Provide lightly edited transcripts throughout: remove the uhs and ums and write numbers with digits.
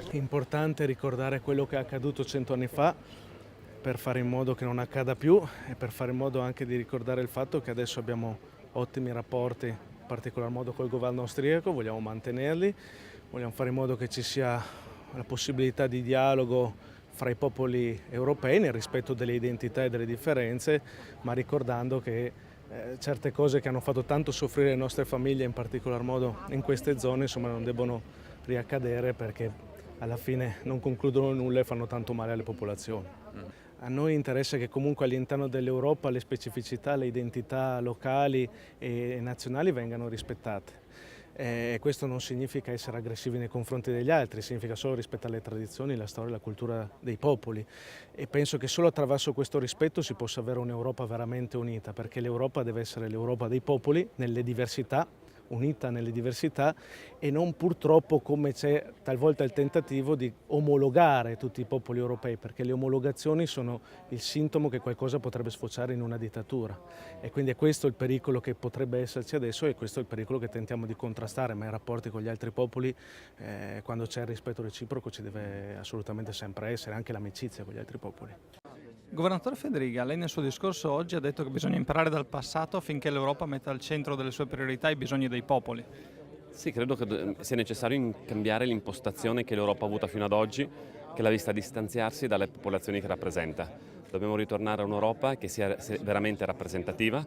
È importante ricordare quello che è accaduto 100 anni fa per fare in modo che non accada più e per fare in modo anche di ricordare il fatto che adesso abbiamo ottimi rapporti, in particolar modo col governo austriaco, vogliamo mantenerli, vogliamo fare in modo che ci sia la possibilità di dialogo fra i popoli europei nel rispetto delle identità e delle differenze, ma ricordando che certe cose che hanno fatto tanto soffrire le nostre famiglie, in particolar modo in queste zone, insomma, non debbono riaccadere perché alla fine non concludono nulla e fanno tanto male alle popolazioni. A noi interessa che comunque all'interno dell'Europa le specificità, le identità locali e nazionali vengano rispettate. Questo non significa essere aggressivi nei confronti degli altri, significa solo rispettare le tradizioni, la storia e la cultura dei popoli. E penso che solo attraverso questo rispetto si possa avere un'Europa veramente unita, perché l'Europa deve essere l'Europa dei popoli nelle diversità, unita nelle diversità, e non purtroppo come c'è talvolta il tentativo di omologare tutti i popoli europei, perché le omologazioni sono il sintomo che qualcosa potrebbe sfociare in una dittatura, e quindi è questo il pericolo che potrebbe esserci adesso e questo è il pericolo che tentiamo di contrastare, ma i rapporti con gli altri popoli, quando c'è il rispetto reciproco, ci deve assolutamente sempre essere, anche l'amicizia con gli altri popoli. Governatore Fedriga, lei nel suo discorso oggi ha detto che bisogna imparare dal passato affinché l'Europa metta al centro delle sue priorità i bisogni dei popoli. Sì, credo che sia necessario cambiare l'impostazione che l'Europa ha avuto fino ad oggi, che l'ha vista distanziarsi dalle popolazioni che rappresenta. Dobbiamo ritornare a un'Europa che sia veramente rappresentativa,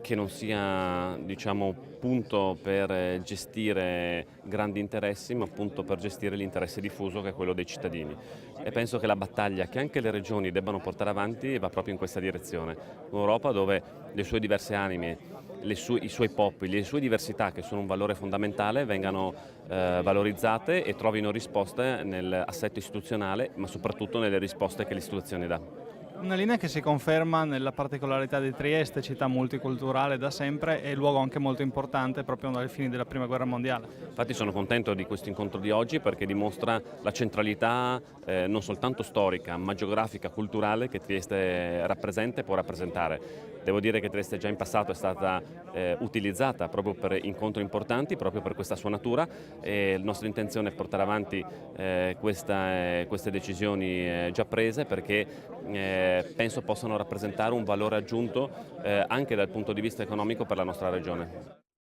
che non sia, diciamo, punto per gestire grandi interessi, ma appunto per gestire l'interesse diffuso che è quello dei cittadini. E penso che la battaglia che anche le regioni debbano portare avanti va proprio in questa direzione. Un'Europa dove le sue diverse anime, i suoi popoli, le sue diversità, che sono un valore fondamentale, vengano valorizzate e trovino risposte nell'assetto istituzionale, ma soprattutto nelle risposte che l'istituzione dà. Una linea che si conferma nella particolarità di Trieste, città multiculturale da sempre e luogo anche molto importante proprio dalle fini della Prima Guerra Mondiale. Infatti sono contento di questo incontro di oggi perché dimostra la centralità non soltanto storica, ma geografica, culturale che Trieste rappresenta e può rappresentare. Devo dire che Trieste già in passato è stata utilizzata proprio per incontri importanti, proprio per questa sua natura, e la nostra intenzione è portare avanti queste decisioni già prese perché penso possano rappresentare un valore aggiunto anche dal punto di vista economico per la nostra regione.